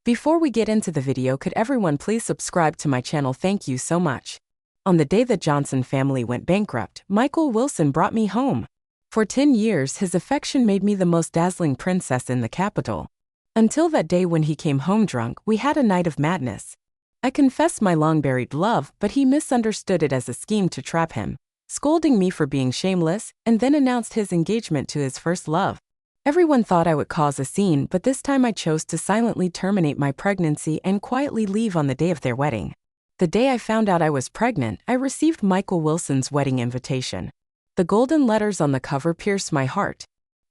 Before we get into the video, could everyone please subscribe to my channel? Thank you so much. On the day the Johnson family went bankrupt, Michael Wilson brought me home. For 10 years, his affection made me the most dazzling princess in the capital. Until that day when he came home drunk, we had a night of madness. I confessed my long-buried love, but he misunderstood it as a scheme to trap him, scolding me for being shameless, and then announced his engagement to his first love. Everyone thought I would cause a scene, but this time I chose to silently terminate my pregnancy and quietly leave on the day of their wedding. The day I found out I was pregnant, I received Michael Wilson's wedding invitation. The golden letters on the cover pierced my heart.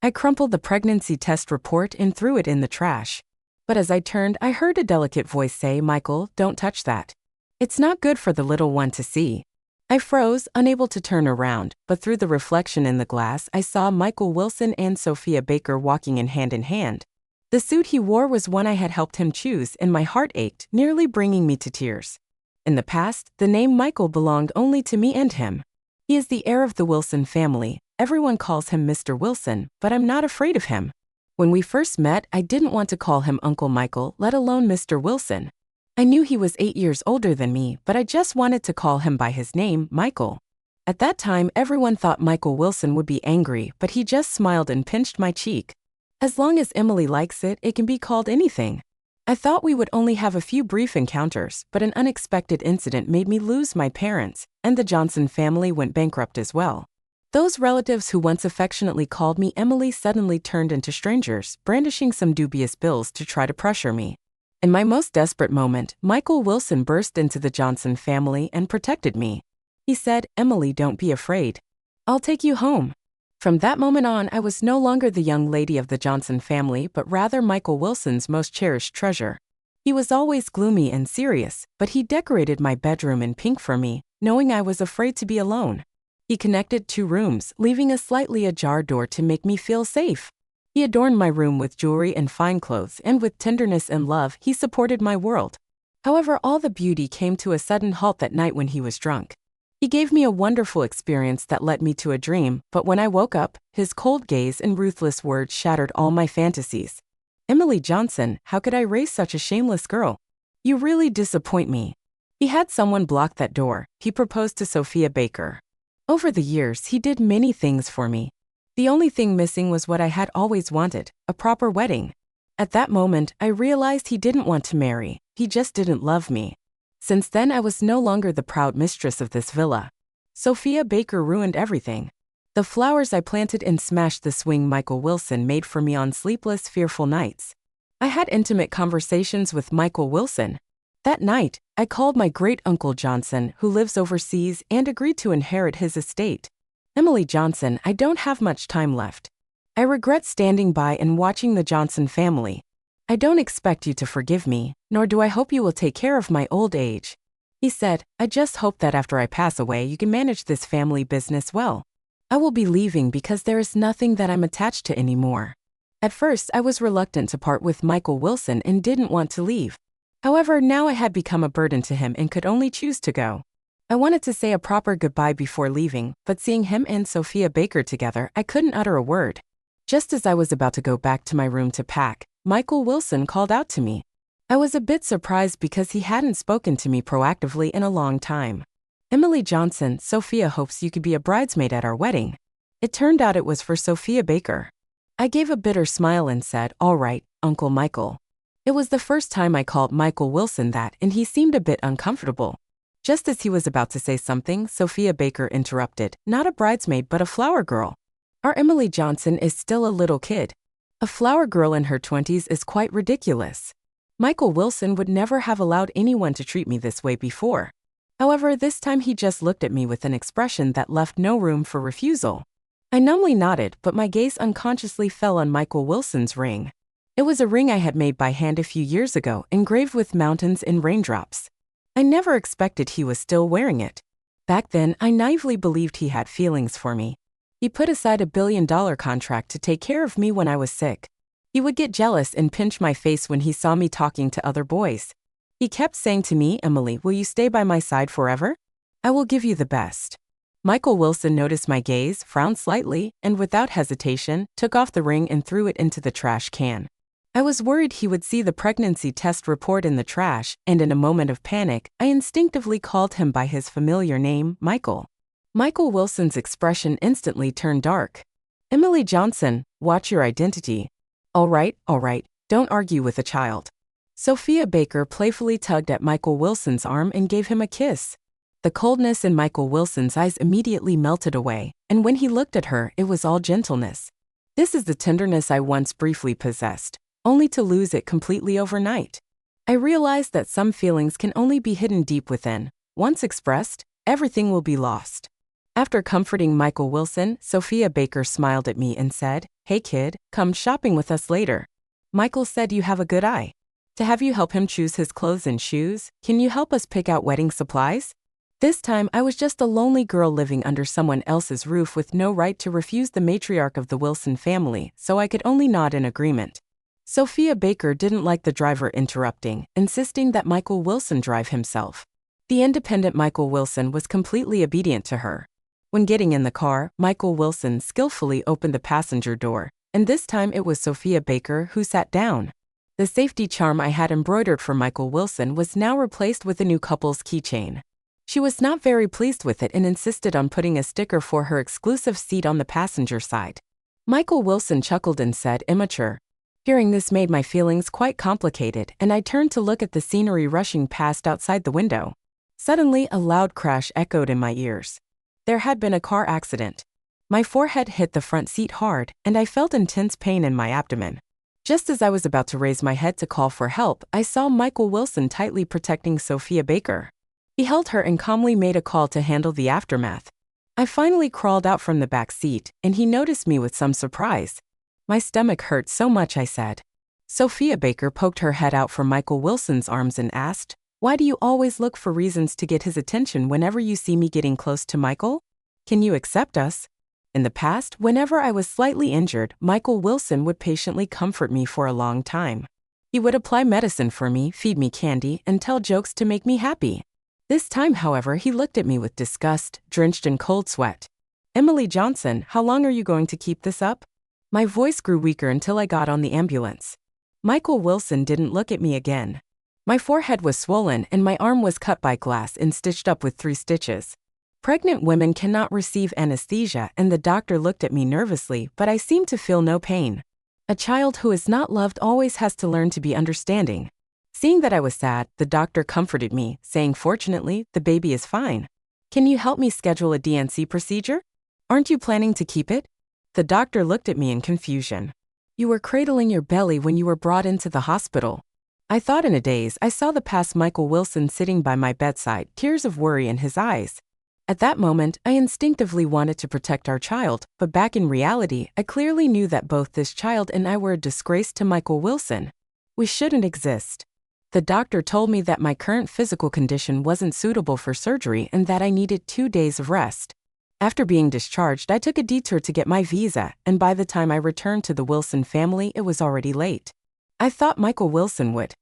I crumpled the pregnancy test report and threw it in the trash. But as I turned, I heard a delicate voice say, "Michael, don't touch that. It's not good for the little one to see." I froze, unable to turn around, but through the reflection in the glass, I saw Michael Wilson and Sophia Baker walking in hand. The suit he wore was one I had helped him choose, and my heart ached, nearly bringing me to tears. In the past, the name Michael belonged only to me and him. He is the heir of the Wilson family. Everyone calls him Mr. Wilson, but I'm not afraid of him. When we first met, I didn't want to call him Uncle Michael, let alone Mr. Wilson. I knew he was 8 years older than me, but I just wanted to call him by his name, Michael. At that time, everyone thought Michael Wilson would be angry, but he just smiled and pinched my cheek. "As long as Emily likes it, it can be called anything." I thought we would only have a few brief encounters, but an unexpected incident made me lose my parents, and the Johnson family went bankrupt as well. Those relatives who once affectionately called me Emily suddenly turned into strangers, brandishing some dubious bills to try to pressure me. In my most desperate moment, Michael Wilson burst into the Johnson family and protected me. He said, "Emily, don't be afraid. I'll take you home." From that moment on, I was no longer the young lady of the Johnson family, but rather Michael Wilson's most cherished treasure. He was always gloomy and serious, but he decorated my bedroom in pink for me, knowing I was afraid to be alone. He connected 2 rooms, leaving a slightly ajar door to make me feel safe. He adorned my room with jewelry and fine clothes, and with tenderness and love, he supported my world. However, all the beauty came to a sudden halt that night when he was drunk. He gave me a wonderful experience that led me to a dream, but when I woke up, his cold gaze and ruthless words shattered all my fantasies. "Emily Johnson, how could I raise such a shameless girl? You really disappoint me." He had someone block that door. He proposed to Sophia Baker. Over the years, he did many things for me. The only thing missing was what I had always wanted, a proper wedding. At that moment, I realized he didn't want to marry, he just didn't love me. Since then, I was no longer the proud mistress of this villa. Sophia Baker ruined everything. The flowers I planted and smashed the swing Michael Wilson made for me on sleepless, fearful nights. I had intimate conversations with Michael Wilson. That night, I called my great-uncle Johnson, who lives overseas, and agreed to inherit his estate. "Emily Johnson, I don't have much time left. I regret standing by and watching the Johnson family. I don't expect you to forgive me, nor do I hope you will take care of my old age." He said, "I just hope that after I pass away you can manage this family business well. I will be leaving because there is nothing that I'm attached to anymore." At first, I was reluctant to part with Michael Wilson and didn't want to leave. However, now I had become a burden to him and could only choose to go. I wanted to say a proper goodbye before leaving, but seeing him and Sophia Baker together, I couldn't utter a word. Just as I was about to go back to my room to pack, Michael Wilson called out to me. I was a bit surprised because he hadn't spoken to me proactively in a long time. "Emily Johnson, Sophia hopes you could be a bridesmaid at our wedding." It turned out it was for Sophia Baker. I gave a bitter smile and said, "All right, Uncle Michael." It was the first time I called Michael Wilson that, and he seemed a bit uncomfortable. Just as he was about to say something, Sophia Baker interrupted, "Not a bridesmaid but a flower girl. Our Emily Johnson is still a little kid. A flower girl in her 20s is quite ridiculous. Michael Wilson would never have allowed anyone to treat me this way before." However, this time he just looked at me with an expression that left no room for refusal. I numbly nodded, but my gaze unconsciously fell on Michael Wilson's ring. It was a ring I had made by hand a few years ago, engraved with mountains and raindrops. I never expected he was still wearing it. Back then, I naively believed he had feelings for me. He put aside $1 billion contract to take care of me when I was sick. He would get jealous and pinch my face when he saw me talking to other boys. He kept saying to me, "Emily, will you stay by my side forever? I will give you the best." Michael Wilson noticed my gaze, frowned slightly, and without hesitation, took off the ring and threw it into the trash can. I was worried he would see the pregnancy test report in the trash, and in a moment of panic, I instinctively called him by his familiar name, Michael. Michael Wilson's expression instantly turned dark. "Emily Johnson, watch your identity." All right, don't argue with a child." Sophia Baker playfully tugged at Michael Wilson's arm and gave him a kiss. The coldness in Michael Wilson's eyes immediately melted away, and when he looked at her, it was all gentleness. This is the tenderness I once briefly possessed, only to lose it completely overnight. I realized that some feelings can only be hidden deep within. Once expressed, everything will be lost. After comforting Michael Wilson, Sophia Baker smiled at me and said, "Hey kid, come shopping with us later. Michael said you have a good eye. To have you help him choose his clothes and shoes, can you help us pick out wedding supplies?" This time I was just a lonely girl living under someone else's roof with no right to refuse the matriarch of the Wilson family, so I could only nod in agreement. Sophia Baker didn't like the driver interrupting, insisting that Michael Wilson drive himself. The independent Michael Wilson was completely obedient to her. When getting in the car, Michael Wilson skillfully opened the passenger door, and this time it was Sophia Baker who sat down. The safety charm I had embroidered for Michael Wilson was now replaced with a new couple's keychain. She was not very pleased with it and insisted on putting a sticker for her exclusive seat on the passenger side. Michael Wilson chuckled and said, "Immature." Hearing this made my feelings quite complicated, and I turned to look at the scenery rushing past outside the window. Suddenly, a loud crash echoed in my ears. There had been a car accident. My forehead hit the front seat hard, and I felt intense pain in my abdomen. Just as I was about to raise my head to call for help, I saw Michael Wilson tightly protecting Sophia Baker. He held her and calmly made a call to handle the aftermath. I finally crawled out from the back seat, and he noticed me with some surprise. "My stomach hurt so much," I said. Sophia Baker poked her head out from Michael Wilson's arms and asked, "Why do you always look for reasons to get his attention whenever you see me getting close to Michael? Can you accept us?" In the past, whenever I was slightly injured, Michael Wilson would patiently comfort me for a long time. He would apply medicine for me, feed me candy, and tell jokes to make me happy. This time, however, he looked at me with disgust, drenched in cold sweat. "Emily Johnson, how long are you going to keep this up?" My voice grew weaker until I got on the ambulance. Michael Wilson didn't look at me again. My forehead was swollen and my arm was cut by glass and stitched up with 3 stitches. Pregnant women cannot receive anesthesia, and the doctor looked at me nervously, but I seemed to feel no pain. A child who is not loved always has to learn to be understanding. Seeing that I was sad, the doctor comforted me, saying, "Fortunately, the baby is fine. Can you help me schedule a DNC procedure? Aren't you planning to keep it?" The doctor looked at me in confusion. "You were cradling your belly when you were brought into the hospital." I thought in a daze. I saw the past Michael Wilson sitting by my bedside, tears of worry in his eyes. At that moment, I instinctively wanted to protect our child, but back in reality, I clearly knew that both this child and I were a disgrace to Michael Wilson. We shouldn't exist. The doctor told me that my current physical condition wasn't suitable for surgery and that I needed 2 days of rest. After being discharged, I took a detour to get my visa, and by the time I returned to the Wilson family, it was already late. I thought Michael Wilson would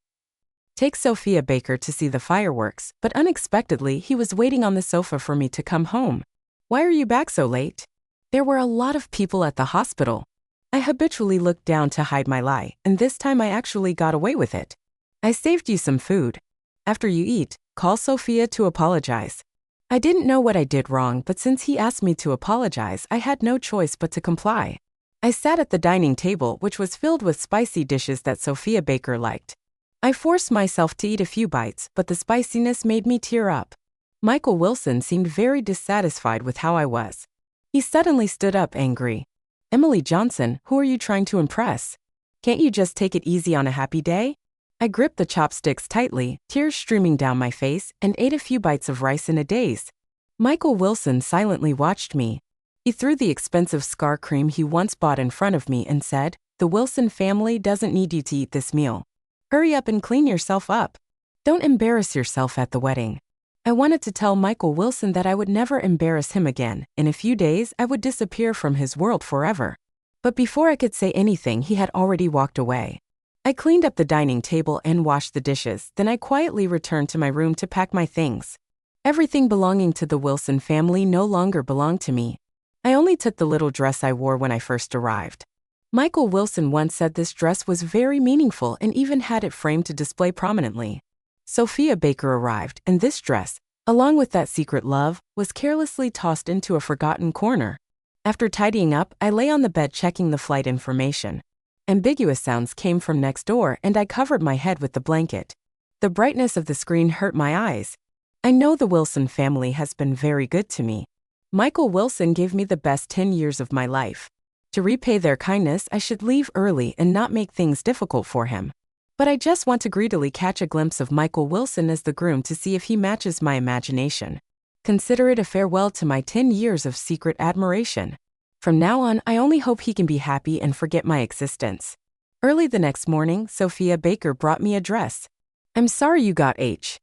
take Sophia Baker to see the fireworks, but unexpectedly, he was waiting on the sofa for me to come home. "Why are you back so late?" There were a lot of people at the hospital. I habitually looked down to hide my lie, and this time I actually got away with it. "I saved you some food. After you eat, call Sophia to apologize." I didn't know what I did wrong, but since he asked me to apologize, I had no choice but to comply. I sat at the dining table, which was filled with spicy dishes that Sophia Baker liked. I forced myself to eat a few bites, but the spiciness made me tear up. Michael Wilson seemed very dissatisfied with how I was. He suddenly stood up angry. "Emily Johnson, who are you trying to impress? Can't you just take it easy on a happy day?" I gripped the chopsticks tightly, tears streaming down my face, and ate a few bites of rice in a daze. Michael Wilson silently watched me. He threw the expensive scar cream he once bought in front of me and said, "The Wilson family doesn't need you to eat this meal. Hurry up and clean yourself up. Don't embarrass yourself at the wedding." I wanted to tell Michael Wilson that I would never embarrass him again. In a few days, I would disappear from his world forever. But before I could say anything, he had already walked away. I cleaned up the dining table and washed the dishes, then I quietly returned to my room to pack my things. Everything belonging to the Wilson family no longer belonged to me. I only took the little dress I wore when I first arrived. Michael Wilson once said this dress was very meaningful and even had it framed to display prominently. Sophia Baker arrived, and this dress, along with that secret love, was carelessly tossed into a forgotten corner. After tidying up, I lay on the bed checking the flight information. Ambiguous sounds came from next door, and I covered my head with the blanket. The brightness of the screen hurt my eyes. I know the Wilson family has been very good to me. Michael Wilson gave me the best 10 years of my life. To repay their kindness, I should leave early and not make things difficult for him. But I just want to greedily catch a glimpse of Michael Wilson as the groom to see if he matches my imagination. Consider it a farewell to my 10 years of secret admiration. From now on, I only hope he can be happy and forget my existence. Early the next morning, Sophia Baker brought me a dress. I'm sorry you got H.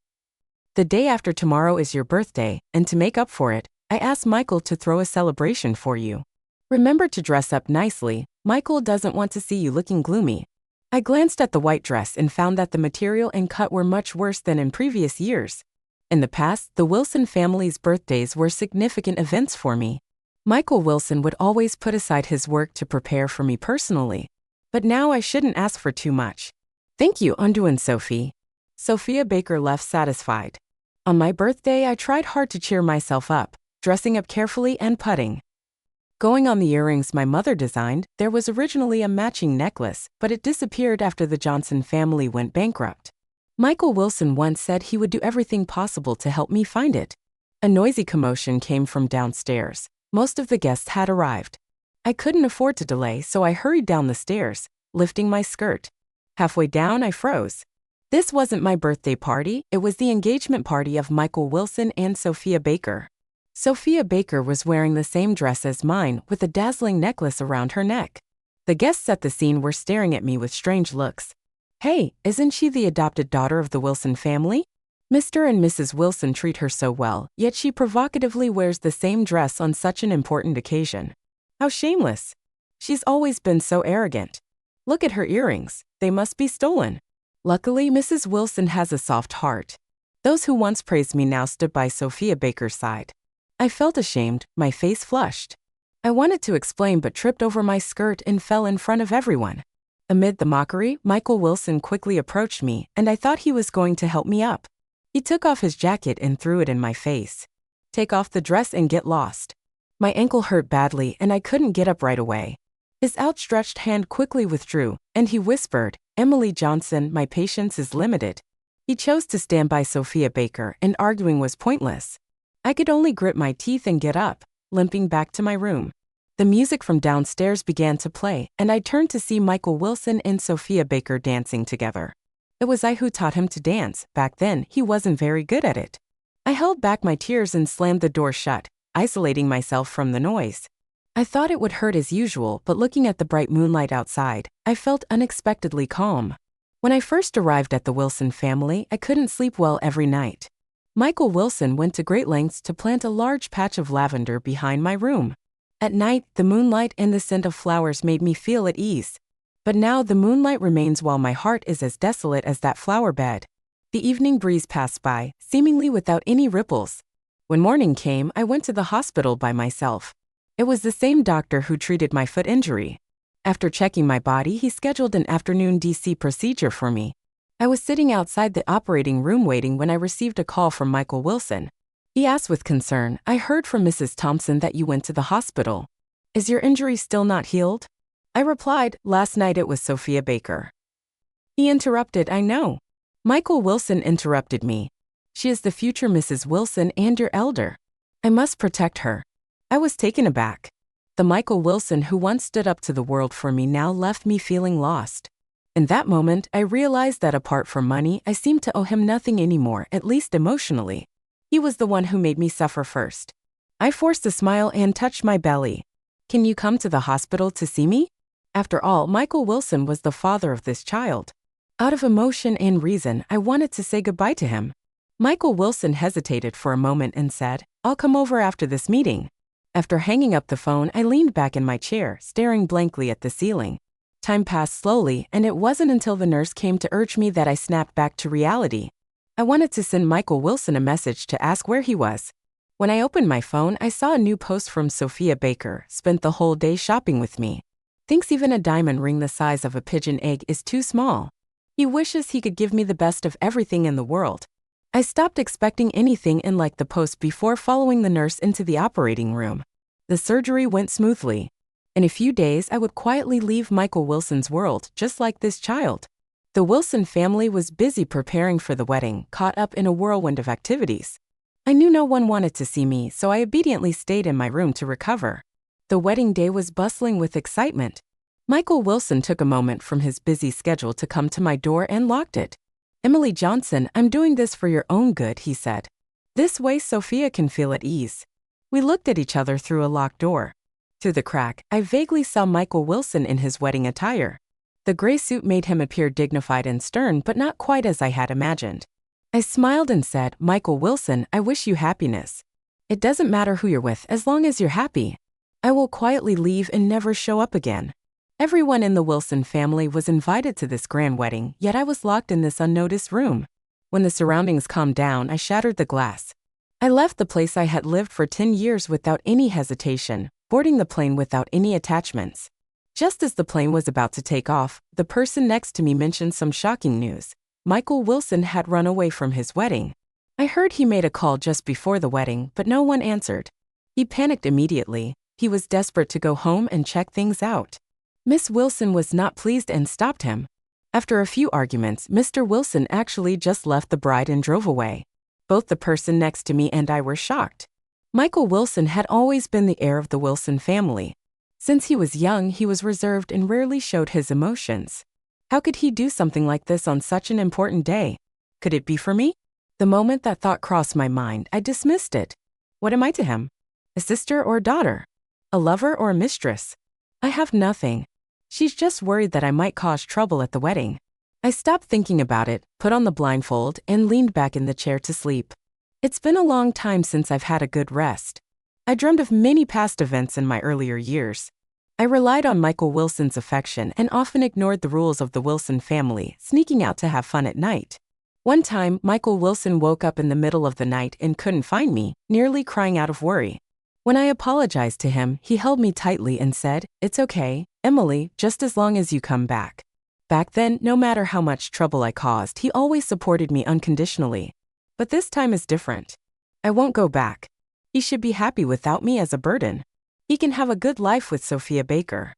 The day after tomorrow is your birthday, and to make up for it, I asked Michael to throw a celebration for you. Remember to dress up nicely. Michael doesn't want to see you looking gloomy. I glanced at the white dress and found that the material and cut were much worse than in previous years. In the past, the Wilson family's birthdays were significant events for me. Michael Wilson would always put aside his work to prepare for me personally. But now I shouldn't ask for too much. Thank you, Undoin Sophie. Sophia Baker left satisfied. On my birthday, I tried hard to cheer myself up, dressing up carefully and putting. Going on the earrings my mother designed, there was originally a matching necklace, but it disappeared after the Johnson family went bankrupt. Michael Wilson once said he would do everything possible to help me find it. A noisy commotion came from downstairs. Most of the guests had arrived. I couldn't afford to delay, so I hurried down the stairs, lifting my skirt. Halfway down, I froze. This wasn't my birthday party, it was the engagement party of Michael Wilson and Sophia Baker. Sophia Baker was wearing the same dress as mine, with a dazzling necklace around her neck. The guests at the scene were staring at me with strange looks. Hey, isn't she the adopted daughter of the Wilson family? Mr. and Mrs. Wilson treat her so well, yet she provocatively wears the same dress on such an important occasion. How shameless. She's always been so arrogant. Look at her earrings, they must be stolen. Luckily, Mrs. Wilson has a soft heart. Those who once praised me now stood by Sophia Baker's side. I felt ashamed, my face flushed. I wanted to explain but tripped over my skirt and fell in front of everyone. Amid the mockery, Michael Wilson quickly approached me, and I thought he was going to help me up. He took off his jacket and threw it in my face. Take off the dress and get lost. My ankle hurt badly and I couldn't get up right away. His outstretched hand quickly withdrew, and he whispered, Emily Johnson, my patience is limited. He chose to stand by Sophia Baker, and arguing was pointless. I could only grit my teeth and get up, limping back to my room. The music from downstairs began to play, and I turned to see Michael Wilson and Sophia Baker dancing together. It was I who taught him to dance. Back then, he wasn't very good at it. I held back my tears and slammed the door shut, isolating myself from the noise. I thought it would hurt as usual, but looking at the bright moonlight outside, I felt unexpectedly calm. When I first arrived at the Wilson family, I couldn't sleep well every night. Michael Wilson went to great lengths to plant a large patch of lavender behind my room. At night, the moonlight and the scent of flowers made me feel at ease. But now the moonlight remains while my heart is as desolate as that flower bed. The evening breeze passed by, seemingly without any ripples. When morning came, I went to the hospital by myself. It was the same doctor who treated my foot injury. After checking my body, he scheduled an afternoon DC procedure for me. I was sitting outside the operating room waiting when I received a call from Michael Wilson. He asked with concern, I heard from Mrs. Thompson that you went to the hospital. Is your injury still not healed? I replied, last night it was Sophia Baker. He interrupted, I know. Michael Wilson interrupted me. She is the future Mrs. Wilson and your elder. I must protect her. I was taken aback. The Michael Wilson who once stood up to the world for me now left me feeling lost. In that moment, I realized that apart from money, I seemed to owe him nothing anymore, at least emotionally. He was the one who made me suffer first. I forced a smile and touched my belly. Can you come to the hospital to see me? After all, Michael Wilson was the father of this child. Out of emotion and reason, I wanted to say goodbye to him. Michael Wilson hesitated for a moment and said, I'll come over after this meeting. After hanging up the phone, I leaned back in my chair, staring blankly at the ceiling. Time passed slowly, and it wasn't until the nurse came to urge me that I snapped back to reality. I wanted to send Michael Wilson a message to ask where he was. When I opened my phone, I saw a new post from Sophia Baker, spent the whole day shopping with me. Thinks even a diamond ring the size of a pigeon egg is too small. He wishes he could give me the best of everything in the world. I stopped expecting anything and liked the post before following the nurse into the operating room. The surgery went smoothly. In a few days, I would quietly leave Michael Wilson's world, just like this child. The Wilson family was busy preparing for the wedding, caught up in a whirlwind of activities. I knew no one wanted to see me, so I obediently stayed in my room to recover. The wedding day was bustling with excitement. Michael Wilson took a moment from his busy schedule to come to my door and locked it. "Emily Johnson, I'm doing this for your own good," he said. "This way Sophia can feel at ease." We looked at each other through a locked door. Through the crack, I vaguely saw Michael Wilson in his wedding attire. The gray suit made him appear dignified and stern, but not quite as I had imagined. I smiled and said, "Michael Wilson, I wish you happiness. It doesn't matter who you're with as long as you're happy. I will quietly leave and never show up again." Everyone in the Wilson family was invited to this grand wedding, yet I was locked in this unnoticed room. When the surroundings calmed down, I shattered the glass. I left the place I had lived for 10 years without any hesitation, boarding the plane without any attachments. Just as the plane was about to take off, the person next to me mentioned some shocking news. Michael Wilson had run away from his wedding. I heard he made a call just before the wedding, but no one answered. He panicked immediately. He was desperate to go home and check things out. Miss Wilson was not pleased and stopped him. After a few arguments, Mr. Wilson actually just left the bride and drove away. Both the person next to me and I were shocked. Michael Wilson had always been the heir of the Wilson family. Since he was young, he was reserved and rarely showed his emotions. How could he do something like this on such an important day? Could it be for me? The moment that thought crossed my mind, I dismissed it. What am I to him? A sister or a daughter? A lover or a mistress? I have nothing. She's just worried that I might cause trouble at the wedding. I stopped thinking about it, put on the blindfold, and leaned back in the chair to sleep. It's been a long time since I've had a good rest. I dreamed of many past events in my earlier years. I relied on Michael Wilson's affection and often ignored the rules of the Wilson family, sneaking out to have fun at night. One time, Michael Wilson woke up in the middle of the night and couldn't find me, nearly crying out of worry. When I apologized to him, he held me tightly and said, "It's okay, Emily, just as long as you come back." Back then, no matter how much trouble I caused, he always supported me unconditionally. But this time is different. I won't go back. He should be happy without me as a burden. He can have a good life with Sophia Baker.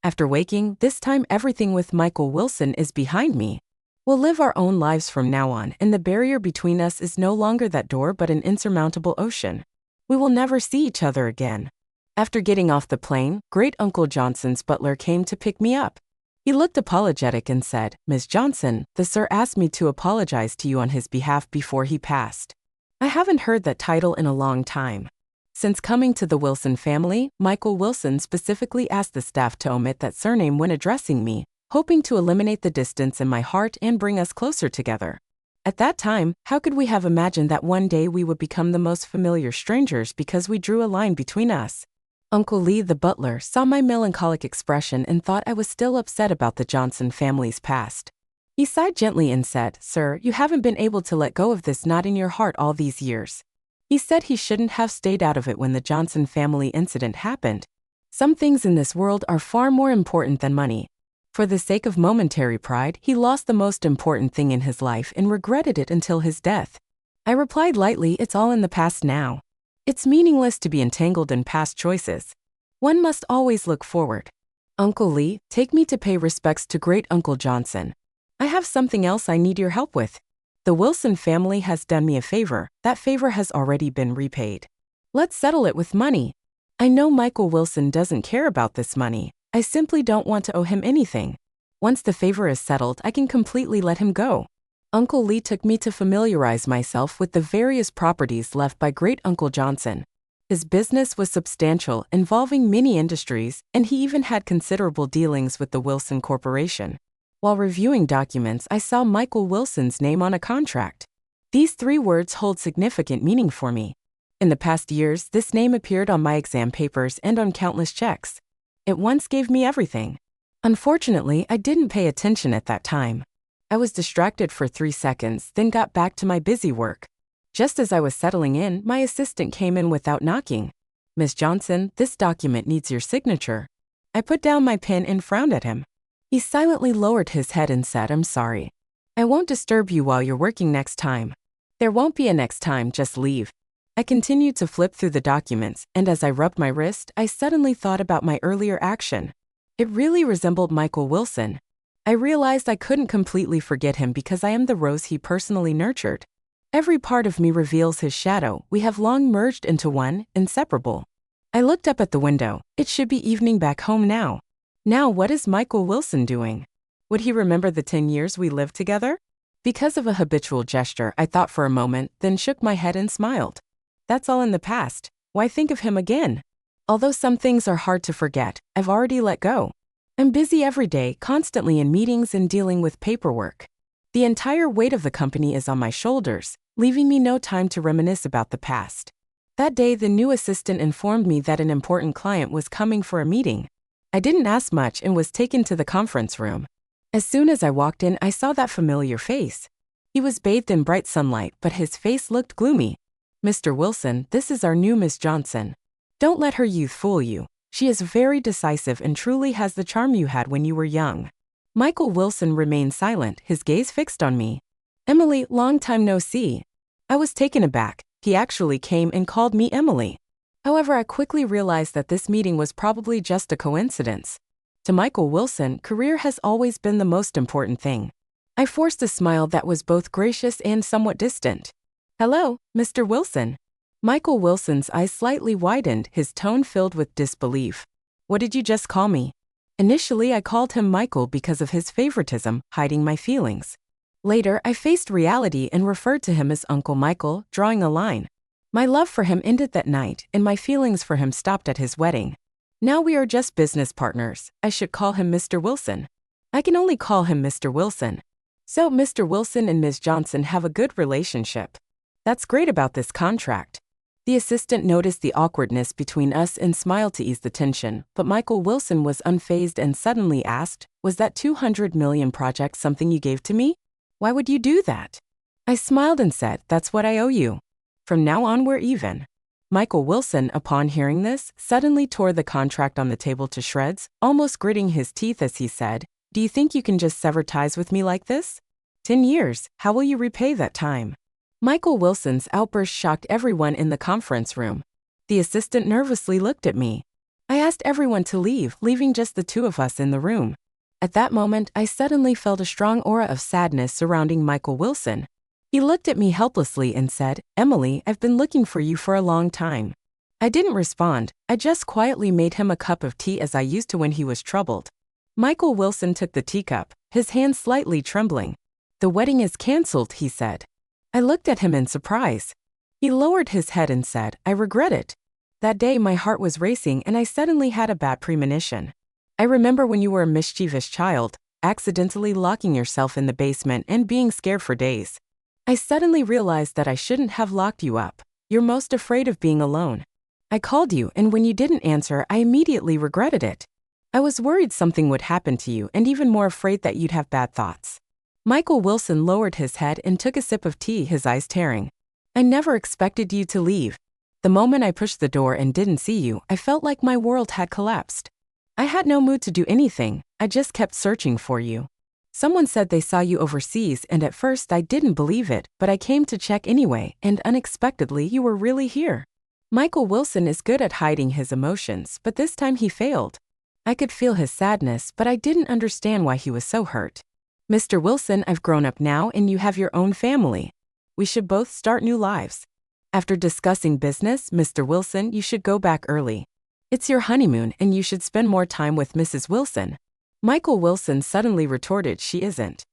After waking, this time everything with Michael Wilson is behind me. We'll live our own lives from now on, and the barrier between us is no longer that door but an insurmountable ocean. We will never see each other again. After getting off the plane, Great Uncle Johnson's butler came to pick me up. He looked apologetic and said, "Miss Johnson, the sir asked me to apologize to you on his behalf before he passed." I haven't heard that title in a long time. Since coming to the Wilson family, Michael Wilson specifically asked the staff to omit that surname when addressing me, hoping to eliminate the distance in my heart and bring us closer together. At that time, how could we have imagined that one day we would become the most familiar strangers because we drew a line between us? Uncle Lee, the butler, saw my melancholic expression and thought I was still upset about the Johnson family's past. He sighed gently and said, "Sir, you haven't been able to let go of this knot in your heart all these years." He said he shouldn't have stayed out of it when the Johnson family incident happened. Some things in this world are far more important than money. For the sake of momentary pride, he lost the most important thing in his life and regretted it until his death. I replied lightly, "It's all in the past now. It's meaningless to be entangled in past choices. One must always look forward." "Uncle Lee, take me to pay respects to Great Uncle Johnson. I have something else I need your help with. The Wilson family has done me a favor. That favor has already been repaid. Let's settle it with money. I know Michael Wilson doesn't care about this money. I simply don't want to owe him anything. Once the favor is settled, I can completely let him go." Uncle Lee took me to familiarize myself with the various properties left by Great Uncle Johnson. His business was substantial, involving many industries, and he even had considerable dealings with the Wilson Corporation. While reviewing documents, I saw Michael Wilson's name on a contract. These 3 words hold significant meaning for me. In the past years, this name appeared on my exam papers and on countless checks. It once gave me everything. Unfortunately, I didn't pay attention at that time. I was distracted for 3 seconds, then got back to my busy work. Just as I was settling in, my assistant came in without knocking. "Miss Johnson, this document needs your signature." I put down my pen and frowned at him. He silently lowered his head and said, "I'm sorry. I won't disturb you while you're working next time." "There won't be a next time, just leave." I continued to flip through the documents, and as I rubbed my wrist, I suddenly thought about my earlier action. It really resembled Michael Wilson. I realized I couldn't completely forget him because I am the Rose he personally nurtured. Every part of me reveals his shadow. We have long merged into one, inseparable. I looked up at the window. It should be evening back home now. Now what is Michael Wilson doing? Would he remember the 10 years we lived together? Because of a habitual gesture, I thought for a moment, then shook my head and smiled. That's all in the past. Why think of him again? Although some things are hard to forget, I've already let go. I'm busy every day, constantly in meetings and dealing with paperwork. The entire weight of the company is on my shoulders, leaving me no time to reminisce about the past. That day, the new assistant informed me that an important client was coming for a meeting. I didn't ask much and was taken to the conference room. As soon as I walked in, I saw that familiar face. He was bathed in bright sunlight, but his face looked gloomy. "Mr. Wilson, this is our new Miss Johnson. Don't let her youth fool you. She is very decisive and truly has the charm you had when you were young." Michael Wilson remained silent, his gaze fixed on me. "Emily, long time no see." I was taken aback. He actually came and called me Emily. However, I quickly realized that this meeting was probably just a coincidence. To Michael Wilson, career has always been the most important thing. I forced a smile that was both gracious and somewhat distant. "Hello, Mr. Wilson." Michael Wilson's eyes slightly widened, his tone filled with disbelief. "What did you just call me?" Initially, I called him Michael because of his favoritism, hiding my feelings. Later, I faced reality and referred to him as Uncle Michael, drawing a line. My love for him ended that night, and my feelings for him stopped at his wedding. Now we are just business partners. I should call him Mr. Wilson. I can only call him Mr. Wilson. So Mr. Wilson and Ms. Johnson have a good relationship. That's great about this contract. The assistant noticed the awkwardness between us and smiled to ease the tension, but Michael Wilson was unfazed and suddenly asked, "Was that $200 million project something you gave to me? Why would you do that?" I smiled and said, "That's what I owe you. From now on, we're even." Michael Wilson, upon hearing this, suddenly tore the contract on the table to shreds, almost gritting his teeth as he said, "Do you think you can just sever ties with me like this? 10 years, how will you repay that time?" Michael Wilson's outburst shocked everyone in the conference room. The assistant nervously looked at me. I asked everyone to leave, leaving just the two of us in the room. At that moment, I suddenly felt a strong aura of sadness surrounding Michael Wilson. He looked at me helplessly and said, "Emily, I've been looking for you for a long time." I didn't respond. I just quietly made him a cup of tea as I used to when he was troubled. Michael Wilson took the teacup, his hand slightly trembling. "The wedding is canceled," he said. I looked at him in surprise. He lowered his head and said, "I regret it." That day my heart was racing and I suddenly had a bad premonition. I remember when you were a mischievous child, accidentally locking yourself in the basement and being scared for days. I suddenly realized that I shouldn't have locked you up. You're most afraid of being alone. I called you, and when you didn't answer, I immediately regretted it. I was worried something would happen to you and even more afraid that you'd have bad thoughts. Michael Wilson lowered his head and took a sip of tea, his eyes tearing. "I never expected you to leave. The moment I pushed the door and didn't see you, I felt like my world had collapsed. I had no mood to do anything, I just kept searching for you. Someone said they saw you overseas, and at first I didn't believe it, but I came to check anyway, and unexpectedly you were really here." Michael Wilson is good at hiding his emotions, but this time he failed. I could feel his sadness, but I didn't understand why he was so hurt. "Mr. Wilson, I've grown up now and you have your own family. We should both start new lives. After discussing business, Mr. Wilson, you should go back early. It's your honeymoon and you should spend more time with Mrs. Wilson." Michael Wilson suddenly retorted, "She isn't."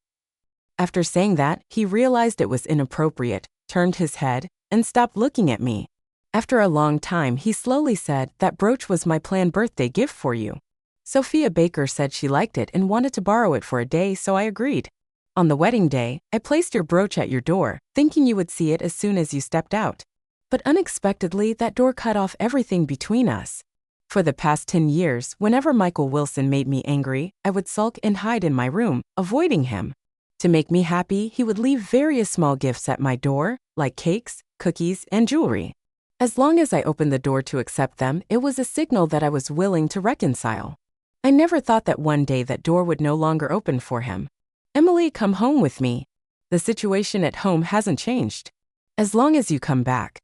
After saying that, he realized it was inappropriate, turned his head, and stopped looking at me. After a long time, he slowly said, "That brooch was my planned birthday gift for you. Sophia Baker said she liked it and wanted to borrow it for a day, so I agreed. On the wedding day, I placed your brooch at your door, thinking you would see it as soon as you stepped out. But unexpectedly, that door cut off everything between us. For the past 10 years, whenever Michael Wilson made me angry, I would sulk and hide in my room, avoiding him. To make me happy, he would leave various small gifts at my door, like cakes, cookies, and jewelry. As long as I opened the door to accept them, it was a signal that I was willing to reconcile. I never thought that one day that door would no longer open for him. Emily, come home with me. The situation at home hasn't changed. As long as you come back.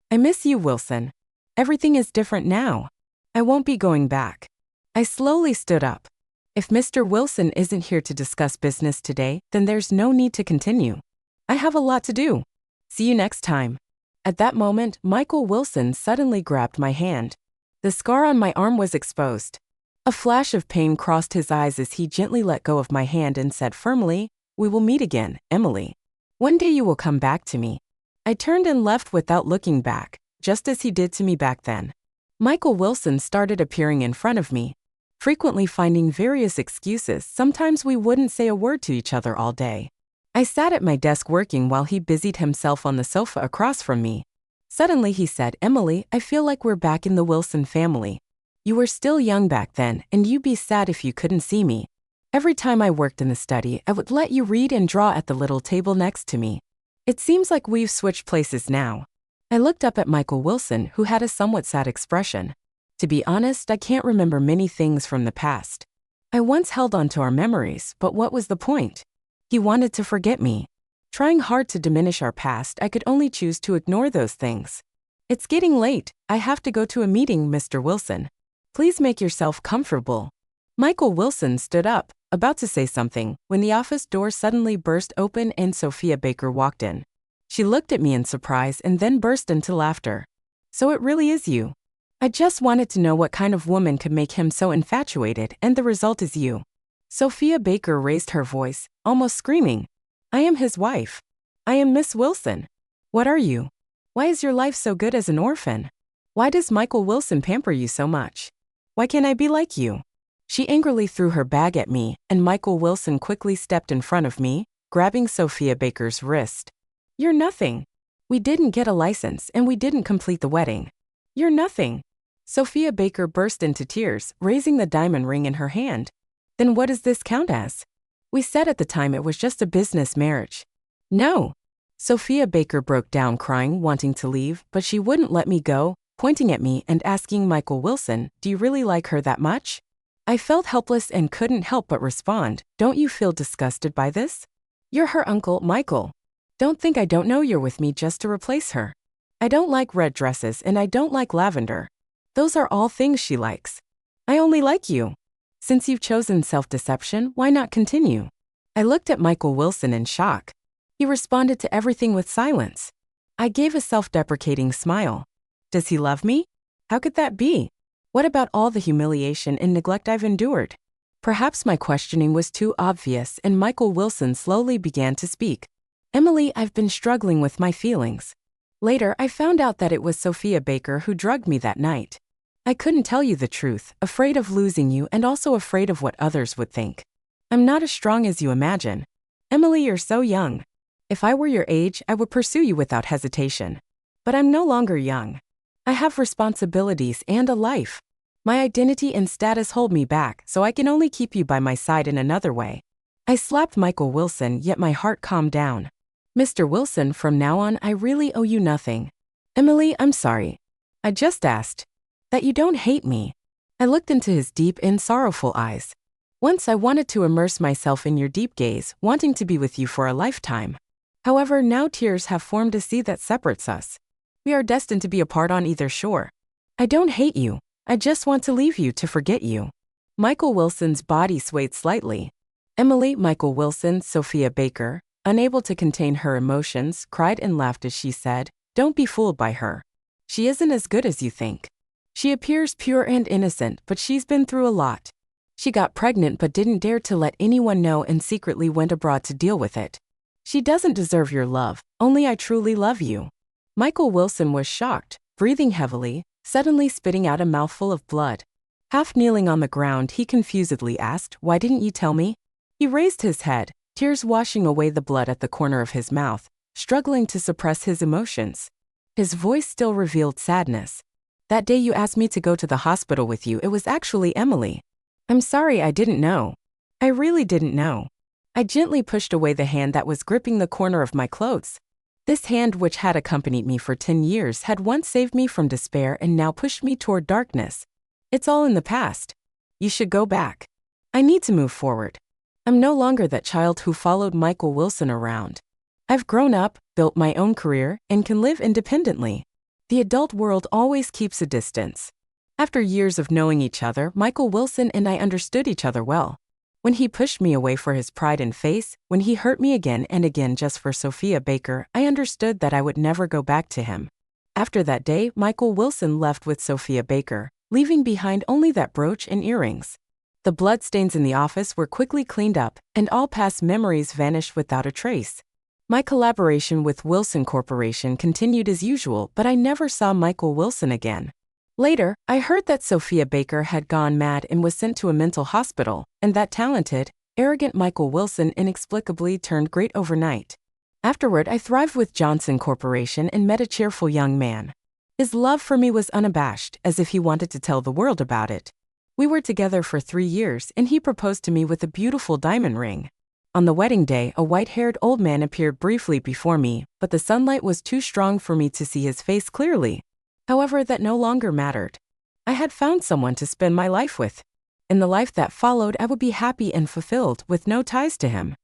I miss you, Wilson. Everything is different now. I won't be going back. I slowly stood up. If Mr. Wilson isn't here to discuss business today, then there's no need to continue. I have a lot to do. See you next time. At that moment, Michael Wilson suddenly grabbed my hand. The scar on my arm was exposed. A flash of pain crossed his eyes as he gently let go of my hand and said firmly, "We will meet again, Emily. One day you will come back to me." I turned and left without looking back, just as he did to me back then. Michael Wilson started appearing in front of me, frequently finding various excuses. Sometimes we wouldn't say a word to each other all day. I sat at my desk working while he busied himself on the sofa across from me. Suddenly he said, "Emily, I feel like we're back in the Wilson family. You were still young back then, and you'd be sad if you couldn't see me. Every time I worked in the study, I would let you read and draw at the little table next to me. It seems like we've switched places now." I looked up at Michael Wilson, who had a somewhat sad expression. To be honest, I can't remember many things from the past. I once held on to our memories, but what was the point? He wanted to forget me. Trying hard to diminish our past, I could only choose to ignore those things. "It's getting late. I have to go to a meeting, Mr. Wilson. Please make yourself comfortable." Michael Wilson stood up, about to say something, when the office door suddenly burst open and Sophia Baker walked in. She looked at me in surprise and then burst into laughter. "So it really is you. I just wanted to know what kind of woman could make him so infatuated, and the result is you." Sophia Baker raised her voice, almost screaming. "I am his wife. I am Miss Wilson. What are you? Why is your life so good as an orphan? Why does Michael Wilson pamper you so much? Why can't I be like you?" She angrily threw her bag at me, and Michael Wilson quickly stepped in front of me, grabbing Sophia Baker's wrist. "You're nothing. We didn't get a license and we didn't complete the wedding. You're nothing." Sophia Baker burst into tears, raising the diamond ring in her hand. "Then what does this count as? We said at the time it was just a business marriage." "No." Sophia Baker broke down crying, wanting to leave, but she wouldn't let me go, pointing at me and asking Michael Wilson, "Do you really like her that much?" I felt helpless and couldn't help but respond, "Don't you feel disgusted by this? You're her uncle, Michael. Don't think I don't know you're with me just to replace her. I don't like red dresses and I don't like lavender. Those are all things she likes. I only like you. Since you've chosen self-deception, why not continue?" I looked at Michael Wilson in shock. He responded to everything with silence. I gave a self-deprecating smile. Does he love me? How could that be? What about all the humiliation and neglect I've endured? Perhaps my questioning was too obvious, and Michael Wilson slowly began to speak. "Emily, I've been struggling with my feelings. Later, I found out that it was Sophia Baker who drugged me that night. I couldn't tell you the truth, afraid of losing you and also afraid of what others would think. I'm not as strong as you imagine. Emily, you're so young. If I were your age, I would pursue you without hesitation. But I'm no longer young. I have responsibilities and a life. My identity and status hold me back, so I can only keep you by my side in another way." I slapped Michael Wilson, yet my heart calmed down. "Mr. Wilson, from now on, I really owe you nothing. Emily, I'm sorry. I just asked that you don't hate me." I looked into his deep and sorrowful eyes. "Once I wanted to immerse myself in your deep gaze, wanting to be with you for a lifetime. However, now tears have formed a sea that separates us. We are destined to be apart on either shore. I don't hate you. I just want to leave you to forget you." Michael Wilson's body swayed slightly. Emily, Michael Wilson, Sophia Baker, unable to contain her emotions, cried and laughed as she said, "Don't be fooled by her. She isn't as good as you think. She appears pure and innocent, but she's been through a lot. She got pregnant but didn't dare to let anyone know and secretly went abroad to deal with it. She doesn't deserve your love, only I truly love you." Michael Wilson was shocked, breathing heavily, suddenly spitting out a mouthful of blood. Half kneeling on the ground, he confusedly asked, "Why didn't you tell me?" He raised his head, tears washing away the blood at the corner of his mouth, struggling to suppress his emotions. His voice still revealed sadness. "That day you asked me to go to the hospital with you, it was actually Emily. I'm sorry, I didn't know. I really didn't know." I gently pushed away the hand that was gripping the corner of my clothes. This hand, which had accompanied me for 10 years, had once saved me from despair and now pushed me toward darkness. It's all in the past. You should go back. I need to move forward. I'm no longer that child who followed Michael Wilson around. I've grown up, built my own career, and can live independently. The adult world always keeps a distance. After years of knowing each other, Michael Wilson and I understood each other well. When he pushed me away for his pride and face, when he hurt me again and again just for Sophia Baker, I understood that I would never go back to him. After that day, Michael Wilson left with Sophia Baker, leaving behind only that brooch and earrings. The bloodstains in the office were quickly cleaned up, and all past memories vanished without a trace. My collaboration with Wilson Corporation continued as usual, but I never saw Michael Wilson again. Later, I heard that Sophia Baker had gone mad and was sent to a mental hospital, and that talented, arrogant Michael Wilson inexplicably turned great overnight. Afterward, I thrived with Johnson Corporation and met a cheerful young man. His love for me was unabashed, as if he wanted to tell the world about it. We were together for 3 years, and he proposed to me with a beautiful diamond ring. On the wedding day, a white-haired old man appeared briefly before me, but the sunlight was too strong for me to see his face clearly. However, that no longer mattered. I had found someone to spend my life with. In the life that followed, I would be happy and fulfilled, with no ties to him.